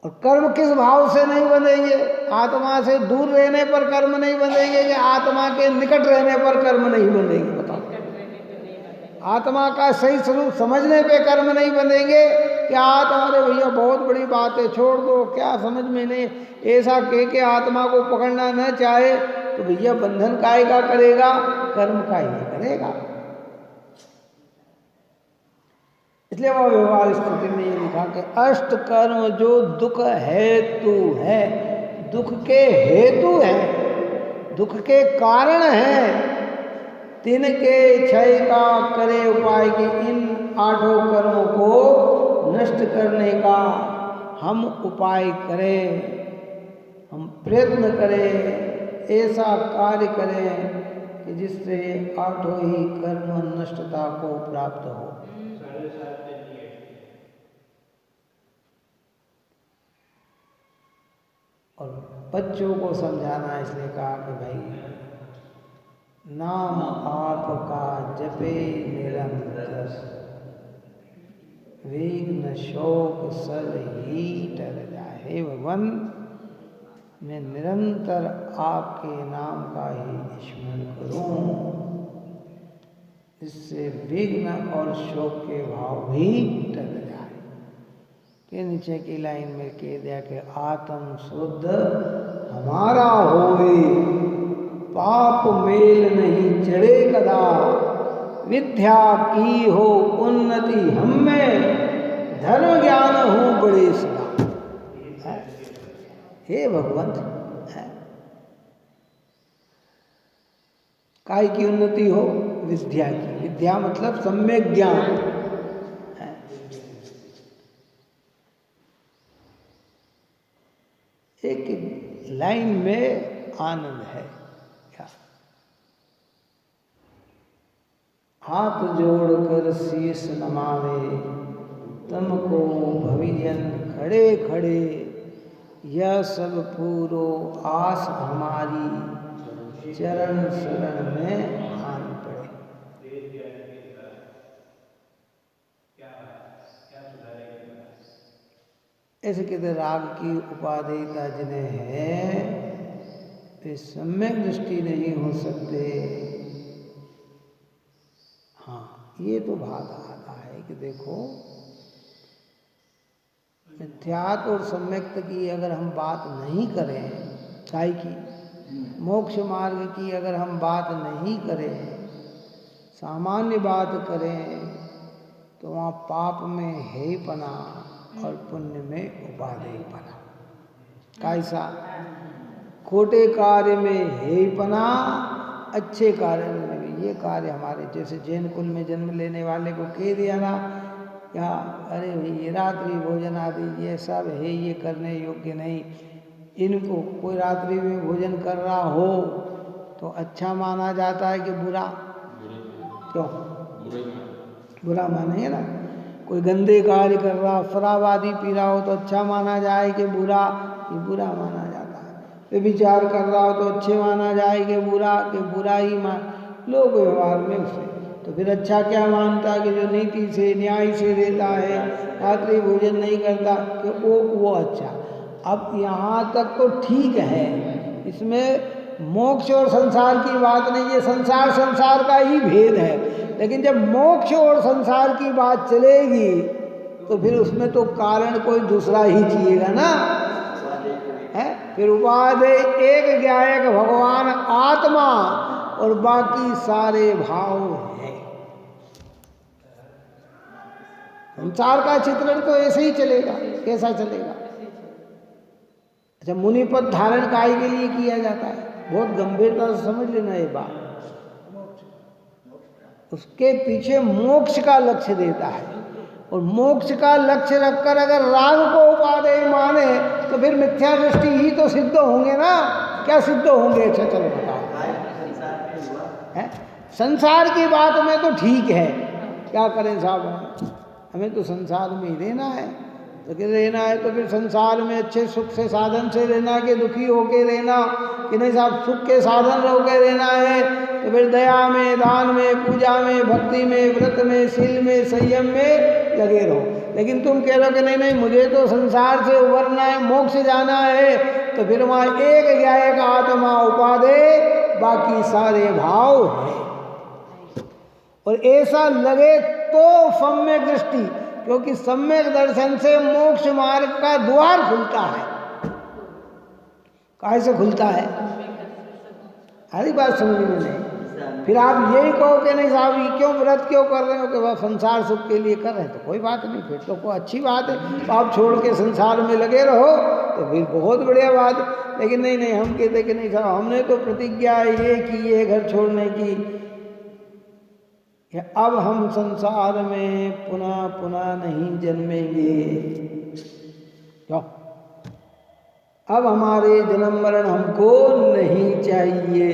और कर्म किस भाव से नहीं बंधेंगे? आत्मा से दूर रहने पर कर्म नहीं बंधेंगे कि आत्मा के निकट रहने पर कर्म नहीं बंधेंगे? बताओ। आत्मा का सही स्वरूप समझने पे कर्म नहीं बंधेंगे कि अरे भैया बहुत बड़ी बात है, छोड़ दो, क्या समझ में नहीं, ऐसा कह के आत्मा को पकड़ना न चाहे तो भैया बंधन काय का करेगा? कर्म का ही करेगा। इसलिए वह व्यवहार स्थिति में ये लिखा कि अष्ट कर्म जो दुख हेतु है, दुख के हेतु है, दुख के कारण है, तिनके क्षय का करे उपाय कि इन 8 कर्मों को नष्ट करने का हम उपाय करें, हम प्रयत्न करें, ऐसा कार्य करें कि जिससे 8 ही कर्म नष्टता को प्राप्त हो। और बच्चों को समझाना इसलिए कहा कि भाई नाम आपका जपे निरंतर, विघ्न शोक सब ही टल जाए। हे भगवान, मैं निरंतर आपके नाम का ही स्मरण करूं, इससे विघ्न और शोक के भाव भी टल जाए। के नीचे की लाइन में कह दिया कि आत्म शुद्ध हमारा होवे, पाप मेल नहीं चढ़े कदा, विद्या की हो उन्नति हमें, धर्म ज्ञान हूँ बड़े सदा। हे भगवंत, काय की उन्नति हो? विद्या की। विद्या मतलब सम्यक ज्ञान। एक लाइन में आनंद है क्या? हाथ जोड़कर शीश नमावे, तुमको भविजन खड़े खड़े, यह सब पूरो आस हमारी, चरण शरण में आन पड़े। ऐसे कहते राग की उपादेयता जिन्हें है वे सम्यक दृष्टि नहीं हो सकते। हाँ, ये तो बात आता है कि देखो मिथ्यात्व और सम्यक्त की अगर हम बात नहीं करें, काय की मोक्ष मार्ग की अगर हम बात नहीं करें, सामान्य बात करें, तो वहाँ पाप में है पना और पुण्य में उपादेयपना। कैसा? खोटे कार्य में है पना, अच्छे कार्य में। ये कार्य हमारे जैसे जैन कुल में जन्म लेने वाले को कह दिया ना, क्या अरे ये रात्रि भोजन आदि ये सब है, ये करने योग्य नहीं। इनको कोई रात्रि में भोजन कर रहा हो तो अच्छा माना जाता है कि बुरा? क्यों? बुरा मानेंगे ना। कोई गंदे कार्य कर रहा, शराब आदि पी रहा हो तो अच्छा माना जाए कि बुरा? कि बुरा माना जाता है। व्यभिचार कर रहा हो तो अच्छे माना जाए कि बुरा ही मान लोक व्यवहार में उसे। तो फिर अच्छा क्या मानता कि जो नीति से न्याय से देता है, रात्रि भोजन नहीं करता, कि वो अच्छा। अब यहाँ तक तो ठीक है, इसमें मोक्ष और संसार की बात नहीं है, संसार का ही भेद है। लेकिन जब मोक्ष और संसार की बात चलेगी तो फिर उसमें तो कारण कोई दूसरा ही चाहिएगा ना, है। फिर उपाधि एक ज्ञायक भगवान आत्मा और बाकी सारे भाव है। संसार का चित्रण तो ऐसे ही चलेगा, कैसा चलेगा? अच्छा, मुनि पद धारण काय के लिए किया जाता है, बहुत गंभीरता से समझ लेना ये बात। उसके पीछे मोक्ष का लक्ष्य देता है, और मोक्ष का लक्ष्य रखकर अगर राग को उपादेय माने तो फिर मिथ्या दृष्टि ही तो सिद्ध होंगे ना। क्या सिद्ध होंगे? अच्छा चलो बताओ। है संसार की बात में तो ठीक है, क्या करें साहब, हमें तो संसार में ही रहना है। तो कि रहना है तो फिर संसार में अच्छे सुख से साधन से रहना कि दुखी होके रहना? कि नहीं साहब, सुख के साधन होके रहना है तो फिर दया में, दान में, पूजा में, भक्ति में, व्रत में, शील में, संयम में लगे रहो। लेकिन तुम कह रहे हो कि नहीं नहीं मुझे तो संसार से उबरना है, मोक्ष जाना है, तो फिर वहाँ एक ज्ञायक आत्मा उपादेय, बाकी सारे भाव है। और ऐसा लगे तो सम्यक दृष्टि, क्योंकि सम्यक दर्शन से मोक्ष मार्ग का द्वार खुलता है। कैसे खुलता है? हरी बात समझ में नहीं। फिर आप यही कहो कि नहीं साहब ये क्यों व्रत क्यों कर रहे हो? कि वह संसार सुख के लिए कर रहे हैं, तो कोई बात नहीं, फिर तो कोई अच्छी बात है। तो आप छोड़ के संसार में लगे रहो तो फिर बहुत बढ़िया बात है। लेकिन नहीं नहीं, हम कहते कि नहीं साहब हमने तो प्रतिज्ञा ये की है घर छोड़ने की, अब हम संसार में पुनः पुनः नहीं जन्मेंगे। क्यों? अब हमारे जन्म मरण हमको नहीं चाहिए।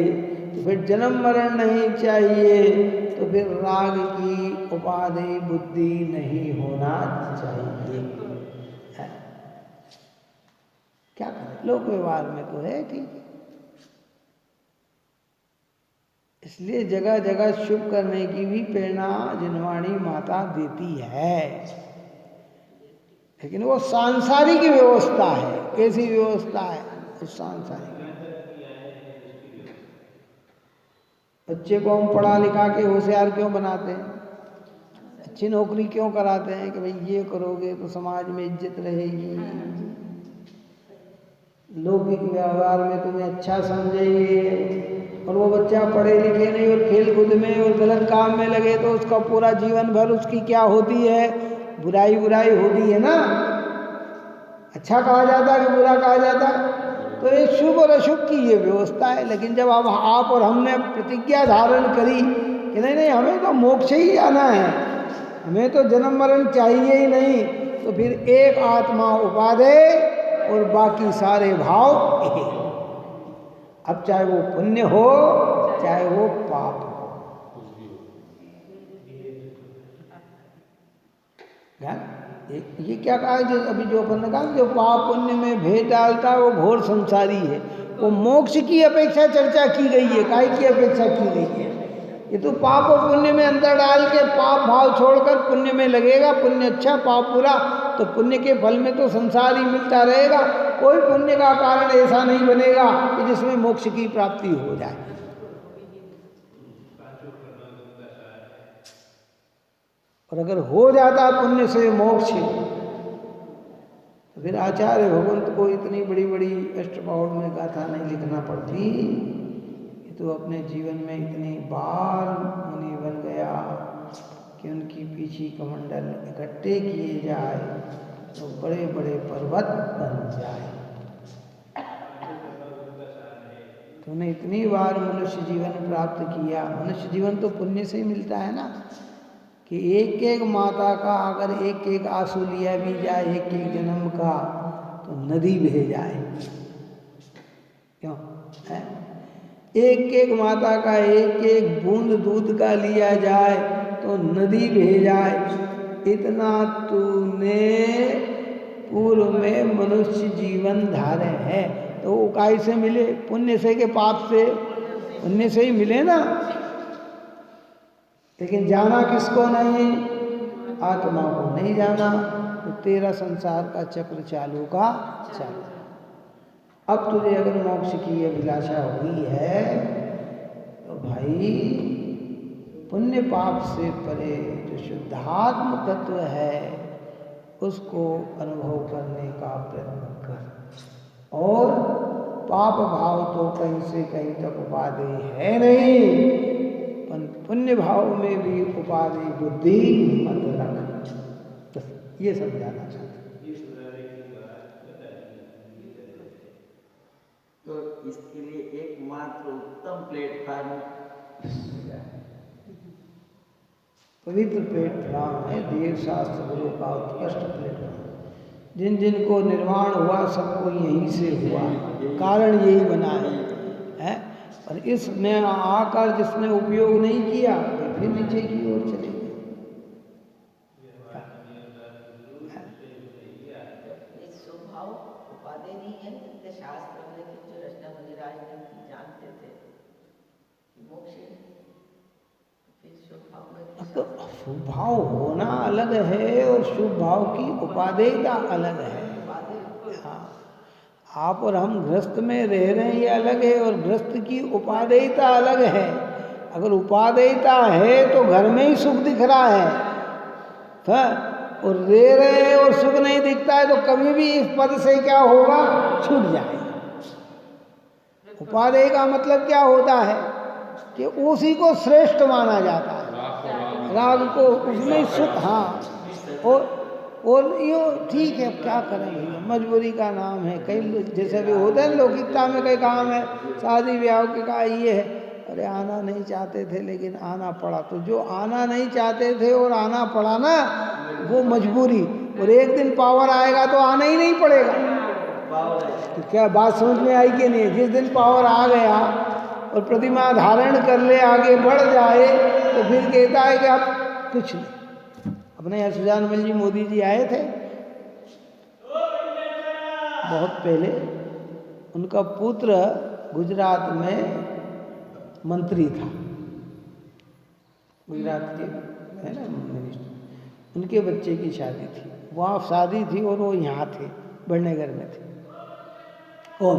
तो फिर जन्म मरण नहीं चाहिए तो फिर राग की उपादेय बुद्धि नहीं होना चाहिए। है? क्या करें, लोक व्यवहार में तो है ठीक है। इसलिए जगह जगह शुभ करने की भी प्रेरणा जिनवाणी माता देती है, लेकिन वो सांसारिक व्यवस्था है। कैसी व्यवस्था है? उस सांसारिक। बच्चे को हम पढ़ा लिखा के होशियार क्यों बनाते हैं? अच्छी नौकरी क्यों कराते हैं? कि भाई ये करोगे तो समाज में इज्जत रहेगी, लौकिक व्यवहार में तुम्हें अच्छा समझेंगे। और वो बच्चा पढ़े लिखे नहीं और खेल कूद में और गलत काम में लगे तो उसका पूरा जीवन भर उसकी क्या होती है? बुराई होती है ना। अच्छा कहा जाता है कि बुरा कहा जाता है? तो ये शुभ और अशुभ की ये व्यवस्था है। लेकिन जब अब आप और हमने प्रतिज्ञा धारण करी कि नहीं नहीं हमें तो मोक्ष ही जाना है, हमें तो जन्म मरण चाहिए ही नहीं, तो फिर एक आत्मा उपादेय और बाकी सारे भाव एक। अब चाहे वो पुण्य हो चाहे वो पाप हो, ये क्या कहा जो अभी जो अपन ने कहा, जो पाप पुण्य में भेद डालता है वो घोर संसारी है। वो मोक्ष की अपेक्षा चर्चा की गई है, काय की अपेक्षा की गई है? ये तो पाप और पुण्य में अंतर डाल के पाप भाव छोड़कर पुण्य में लगेगा, पुण्य अच्छा पाप बुरा, तो पुण्य के फल में तो संसार ही मिलता रहेगा। कोई पुण्य का कारण ऐसा नहीं बनेगा कि जिसमें मोक्ष की प्राप्ति हो जाए। और अगर हो जाता पुण्य से मोक्ष तो फिर आचार्य भगवंत को इतनी बड़ी बड़ी अष्टप्रहर में गाथा नहीं लिखना पड़ती। ये तो अपने जीवन में इतनी बार मुनि बन गया कि उनकी पीछी कमंडल इकट्ठे किए जाए तो बड़े बड़े पर्वत बन जाए। तूने इतनी बार मनुष्य जीवन प्राप्त किया। मनुष्य जीवन तो पुण्य से ही मिलता है ना, कि एक एक माता का अगर एक एक आंसू लिया भी जाए एक एक जन्म का तो नदी बह जाए। क्यों है? एक एक माता का एक एक बूंद दूध का लिया जाए तो तो नदी भेजाए, इतना तूने पूर्व में मनुष्य जीवन धारे है। तो वो काय से मिले? पुण्य से के पाप से? पुण्य से ही मिले ना। लेकिन जाना किसको नहीं? आत्मा को नहीं जाना। तो तेरा संसार का चक्र चालू का चालू। अब तुझे अगर मोक्ष की अभिलाषा हुई है तो भाई पुण्य पाप से परे जो शुद्धात्म तत्व है उसको अनुभव करने का प्रयत्न कर। और पाप भाव तो कहीं से कहीं तक उपादेय है नहीं, पर पुण्य भाव में भी उपादेय बुद्धि मत रख। तो ये समझाना चाहते। तो इसके लिए एकमात्र उत्तम प्लेटफॉर्म पवित्र प्लेटफॉर्म है देव शास्त्र गुरु का उत्कृष्ट प्लेटफॉर्म। जिन जिन को निर्वाण हुआ सबको यहीं से हुआ, कारण यही बना है। और इसमें आकर जिसने उपयोग नहीं किया तो फिर नीचे की ओर चले गए। स्वभाव उपादेय नहीं है, जिनके शास्त्र में लिखित जो रचना मुनिराज ने जानते थे मोक्ष, फिर स्वभाव में तो शुभ भाव होना अलग है और शुभ भाव की उपादेयता अलग है। हाँ, आप और हम गृहस्थ में रह रहे हैं ये अलग है, और गृहस्थ की उपादेयता अलग है। अगर उपादेयता है तो घर में ही सुख दिख रहा है, और रह रहे हैं और सुख नहीं दिखता है तो कभी भी इस पद से क्या होगा? छूट जाएगा। उपादेय का मतलब क्या होता है कि उसी को श्रेष्ठ माना जाता है, राग को, उसमें सुख। हाँ, और यो ठीक है, क्या करें भैया, मजबूरी का नाम है। कई जैसे भी होते हैं लौकिकता में कई काम है, शादी ब्याह के का ये है, अरे आना नहीं चाहते थे लेकिन आना पड़ा। तो जो आना नहीं चाहते थे और आना पड़ा ना, वो मजबूरी। और एक दिन पावर आएगा तो आना ही नहीं पड़ेगा। तो क्या बात समझ में आई कि नहीं? जिस दिन पावर आ गया और प्रतिमा धारण कर ले, आगे बढ़ जाए, तो फिर कहता है कि अब कुछ नहीं। अपने यहाँ सुजानमल जी मोदी जी आए थे बहुत पहले, उनका पुत्र गुजरात में मंत्री था, गुजरात के है ना मिनिस्टर। उनके बच्चे की शादी थी, वहाँ शादी थी और वो यहाँ थे, बड़नेगर में थे। और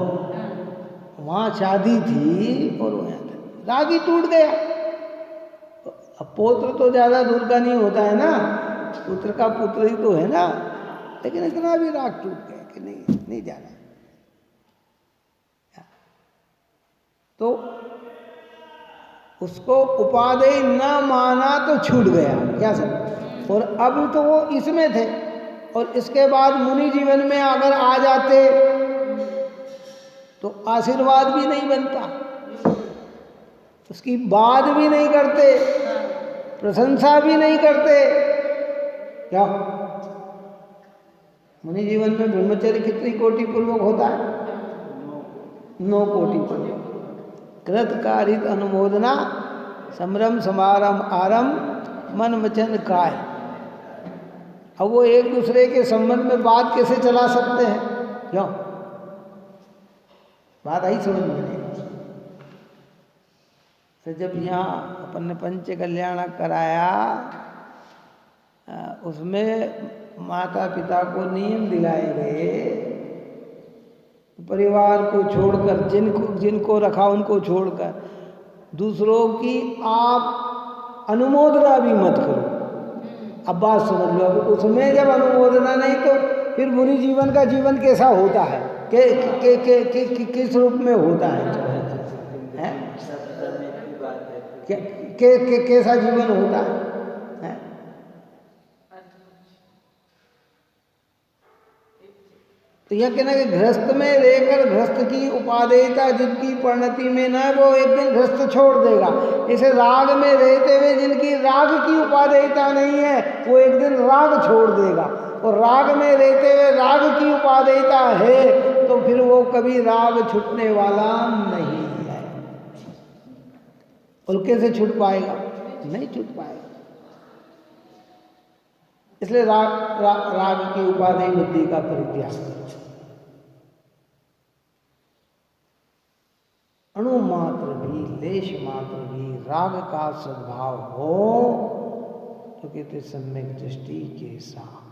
वहाँ शादी थी और वो यहाँ थे। राग ही टूट गया। अब पुत्र तो ज़्यादा दूर का नहीं होता है ना, पुत्र का पुत्र ही तो है ना। लेकिन इतना भी राग टूट गया कि नहीं जाना। तो उसको उपादेय न माना तो छूट गया, क्या समझ। और अब तो वो इसमें थे, और इसके बाद मुनि जीवन में अगर आ जाते तो आशीर्वाद भी नहीं बनता, उसकी बात भी नहीं करते, प्रशंसा भी नहीं करते। क्या मुनि जीवन में ब्रह्मचर्य कितनी कोटि पूर्वक होता है? 9 कोटि पूर्वक। कृतकारित अनुमोदना, संभ्रम समारंभ आरंभ, मन वचन काय। अब वो एक दूसरे के संबंध में बात कैसे चला सकते हैं? क्यों? बात आई समझ में नहीं। तो जब यहाँ अपन ने पंच कल्याण कराया, उसमें माता पिता को नियम दिलाए गए, परिवार को छोड़कर, जिनको रखा उनको छोड़कर दूसरों की आप अनुमोदना भी मत करो। अब बात समझ लो, अब उसमें जब अनुमोदना नहीं तो फिर मुनि जीवन का जीवन कैसा होता है? किस रूप में होता है? कैसा जीवन होता है? तो यह कहना कि गृहस्थ में रहकर गृहस्थ की उपादेयता जिनकी परिणति में न, वो एक दिन गृहस्थ छोड़ देगा। इसे राग में रहते हुए जिनकी राग की उपादेयता नहीं है, वो एक दिन राग छोड़ देगा। और राग में रहते हुए राग की उपादेयता है तो फिर वो कभी राग छूटने वाला नहीं है। और कैसे छूट पाएगा? नहीं छूट पाएगा। इसलिए राग की उपाधि बुद्धि का परित्याग करो। अणु मात्र भी, लेश मात्र भी राग का सद्भाव हो तो कहते सम्यक दृष्टि के साथ।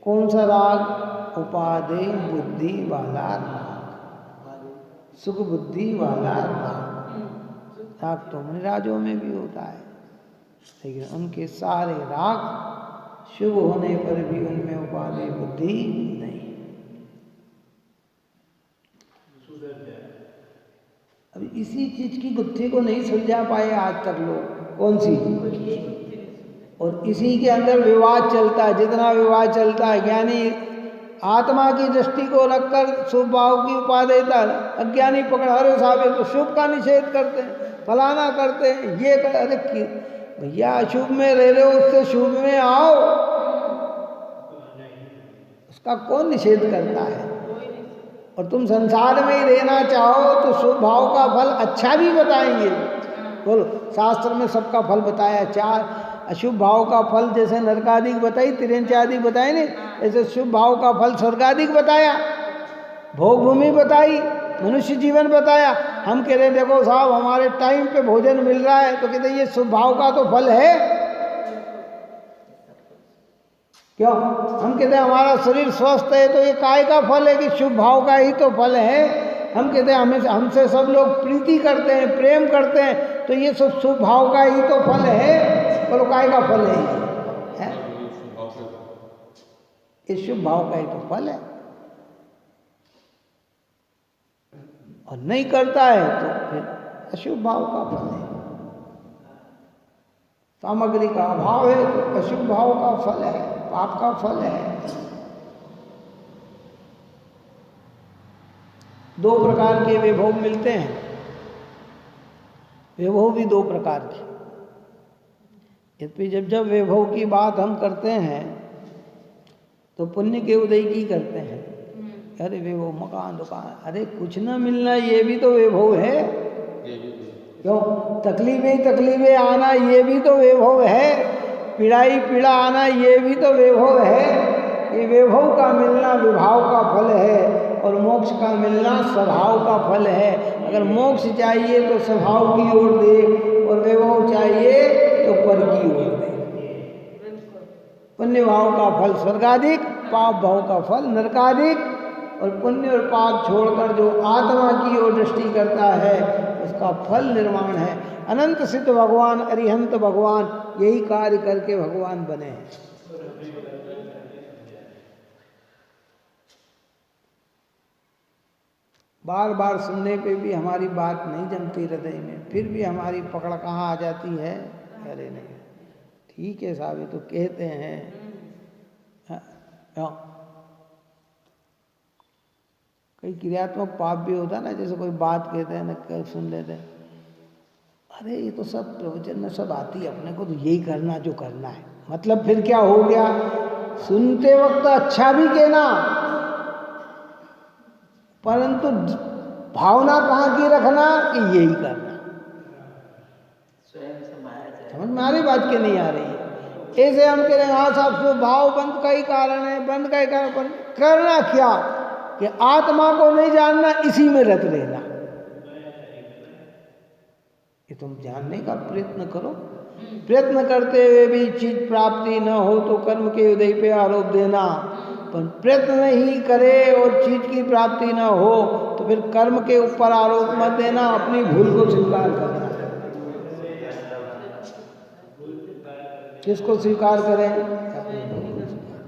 कौन सा राग? उपादेय बुद्धि वाला राग, सुख बुद्धि वाला राग। राग तो मुनिराजों में भी होता है, लेकिन उनके सारे राग शुभ होने पर भी उनमें उपादेय बुद्धि नहीं। अब इसी चीज की गुत्थी को नहीं सुलझा पाए आज तक लोग। कौन सी? और इसी के अंदर विवाद चलता है। जितना विवाद चलता है, ज्ञानी आत्मा की दृष्टि को रखकर शुभ भाव की उपादेयता, अज्ञानी पकड़, अरे साहब ये तो शुभ का निषेध करते हैं, फलाना करते हैं, ये कर। अरे भैया अशुभ में रह रहे हो, उससे शुभ में आओ। उसका कौन निषेध करता है? और तुम संसार में ही रहना चाहो तो शुभ भाव का फल अच्छा भी बताएंगे। बोलो, शास्त्र में सबका फल बताया। चार अशुभ भाव का फल जैसे नरकादिक बताई, तिरंचादिक बताए नहीं, ऐसे शुभ भाव का फल स्वर्गादिक बताया, भोग भूमि बताई, मनुष्य जीवन बताया। हम कह रहे हैं देखो साहब हमारे टाइम पे भोजन मिल रहा है, तो कहते ये शुभ भाव का तो फल है। क्यों? हम कहते हैं हमारा शरीर स्वस्थ है, तो ये काय का फल है? कि शुभ भाव का ही तो फल है। हम कहते हैं हमसे सब लोग प्रीति करते हैं, प्रेम करते हैं, तो ये सब शुभ भाव का ही तो फल है। बोलो काय का फल है? ये शुभ भाव का ही तो फल है। और नहीं करता है तो फिर अशुभ भाव का फल है। सामग्री का अभाव है तो अशुभ भाव का फल है, पाप का फल है। दो प्रकार के वैभव मिलते हैं। वैभव भी दो प्रकार के। यद्यपि जब जब वैभव की बात हम करते हैं तो पुण्य के उदय की करते हैं। अरे वैभव, मकान, दुकान, अरे कुछ ना मिलना ये भी तो वैभव है। क्यों? तकलीफें आना ये भी तो वैभव है। पीड़ा आना ये भी तो वैभव है। ये वैभव का मिलना विभाव का फल है और मोक्ष का मिलना स्वभाव का फल है। अगर मोक्ष चाहिए तो स्वभाव की ओर देख, और वैभव चाहिए तो पर की ओर देख। पुण्य भाव का फल स्वर्गाधिक, पाप भाव का फल नरकाधिक। और पुण्य और पाप छोड़कर जो आत्मा की ओर दृष्टि करता है उसका फल निर्माण है। अनंत सिद्ध भगवान, अरिहंत भगवान यही कार्य करके भगवान बने हैं। बार बार सुनने पे भी हमारी बात नहीं जमती हृदय में, फिर भी हमारी पकड़ कहाँ आ जाती है? अरे नहीं ठीक है साहब, ये तो कहते हैं। कई क्रियात्मक पाप भी होता है ना, जैसे कोई बात कहते हैं ना, सुन लेते हैं, अरे ये तो सब प्रवचन में सब आती है, अपने को तो यही करना जो करना है। मतलब फिर क्या हो गया? सुनते वक्त अच्छा भी कहना, परंतु भावना कहाँ की रखना कि यही करना। समझ में आ रही बात? के नहीं आ रही है? ऐसे हम कह रहे हैं हाँ साहब तो भाव बंद का ही कारण है, बंद का ही कारण। करना क्या कि आत्मा को नहीं जानना, इसी में रत रहना। कि तुम जानने का प्रयत्न करो। प्रयत्न करते हुए भी चीज प्राप्ति न हो तो कर्म के उदय पे आरोप देना। पर प्रयत्न नहीं करे और चीज की प्राप्ति न हो तो फिर कर्म के ऊपर आरोप मत देना, अपनी भूल को स्वीकार करना। किसको स्वीकार करें? अपनी भूल को स्वीकार।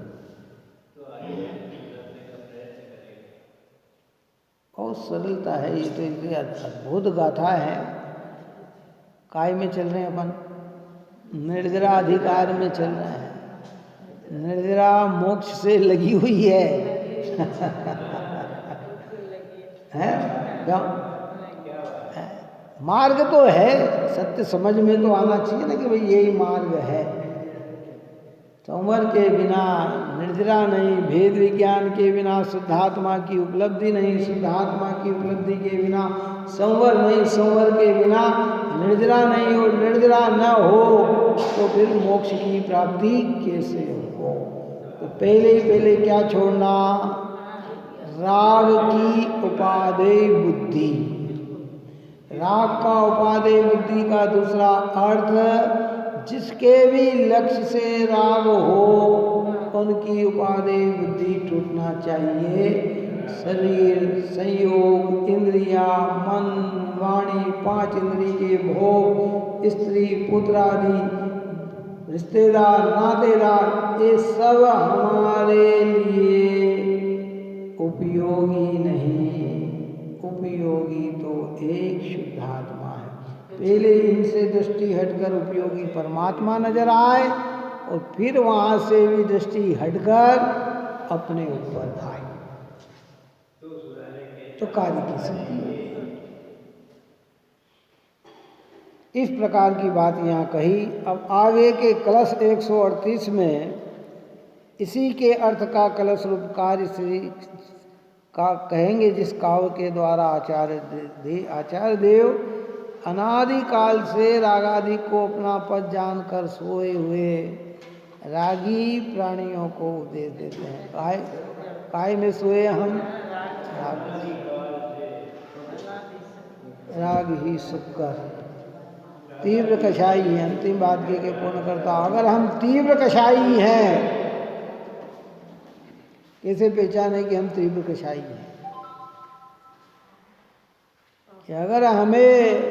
बहुत सरलता है ये, तो अद्भुत गाथा है। काय में चल रहे हैं अपन? निर्जरा अधिकार में चल रहे हैं। निर्जरा मोक्ष से लगी हुई है। क्या मार्ग तो है, सत्य समझ में तो आना चाहिए ना कि भाई यही मार्ग है। संवर के बिना निर्जरा नहीं, भेद विज्ञान के बिना शुद्धात्मा की उपलब्धि नहीं, शुद्धात्मा की उपलब्धि के बिना संवर नहीं, संवर के बिना निर्जरा नहीं, और निर्जरा न न हो तो फिर मोक्ष की प्राप्ति कैसे हो? तो पहले क्या छोड़ना? राग की उपादेय बुद्धि। राग का उपादेय बुद्धि का दूसरा अर्थ, जिसके भी लक्ष्य से राग हो उनकी उपादेय बुद्धि टूटना चाहिए। शरीर, संयोग, इंद्रिया, मन, वाणी, 5 इंद्रिय के भोग, स्त्री, पुत्र आदि रिश्तेदार, नातेदार, ये सब हमारे लिए उपयोगी नहीं। उपयोगी तो एक शुद्ध आत्मा है। पहले इनसे दृष्टि हटकर उपयोगी परमात्मा नजर आए और फिर वहां से भी दृष्टि हटकर अपने ऊपर आए तो कार्य की सिद्धि होगी। इस प्रकार की बात यहाँ कही। अब आगे के कलश 138 में इसी के अर्थ का कलश रूप कार्य श्री का कहेंगे, जिस काव्य के द्वारा आचार्य देव अनादि काल से रागादि को अपना पद जानकर सोए हुए रागी प्राणियों को उपदेश देते हैं। काय में सोए हम? राग ही सुख कर तीव्र कषाई है। अंतिम बात के पूर्ण करता। अगर हम तीव्र कषाई हैं, कैसे पहचाने कि हम तीव्र कषाई हैं? कि अगर हमें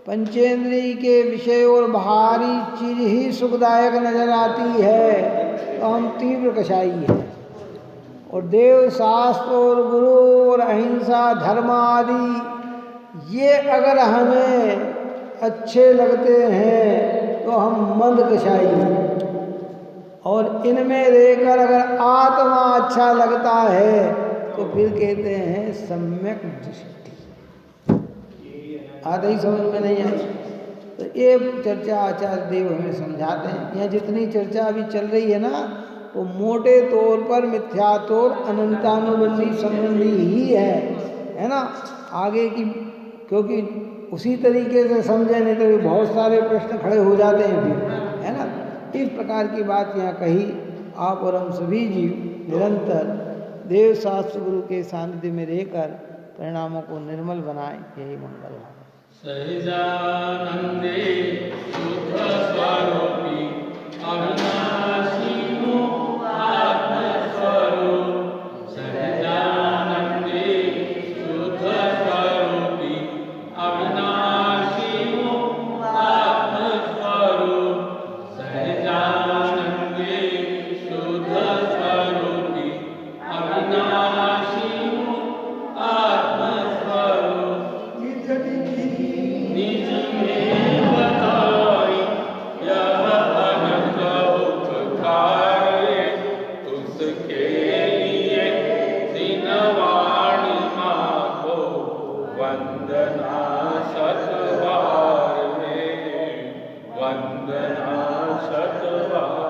पंचेंद्रिय के विषय और बाहरी चीज ही सुखदायक नजर आती है तो हम तीव्र कषाई हैं। और देव शास्त्र और गुरु और अहिंसा, धर्म आदि ये अगर हमें अच्छे लगते हैं तो हम मंद कषाई हैं। और इनमें रहकर अगर आत्मा अच्छा लगता है तो फिर कहते हैं सम्यक दृष्टि। आधा ही समझ में नहीं आई तो ये चर्चा आचार्य देव हमें समझाते हैं। यहाँ जितनी चर्चा अभी चल रही है ना, वो मोटे तौर पर मिथ्यात्व और अनंतानुबंधी संबंधी ही है ना। आगे की क्योंकि उसी तरीके से समझे नहीं तो बहुत सारे प्रश्न खड़े हो जाते हैं फिर, है ना। इस प्रकार की बात यहाँ कही। आप और हम सभी जीव निरंतर देव शास्त्र गुरु के सानिध्य में रहकर परिणामों को निर्मल बनाएं। यही मंगल है। सहजानंदे शुद्ध स्वरूपी अविनाशी आत्मस्वरूप। सहजानंदे शुद्ध स्वरूपी अविनाशी आत्मस्वरूप। सहजानंदे शुद्ध स्वरूपी अविनाशी आत्मस्वरूप। निज में बताई यह अनंत उपकार, उसके लिए दीनवाणी माँ को वंदना शतबार है, वंदना शतबार।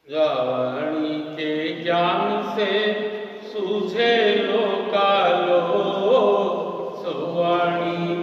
वाणी के ज्ञान से सूझे लोकालो, सुवाणी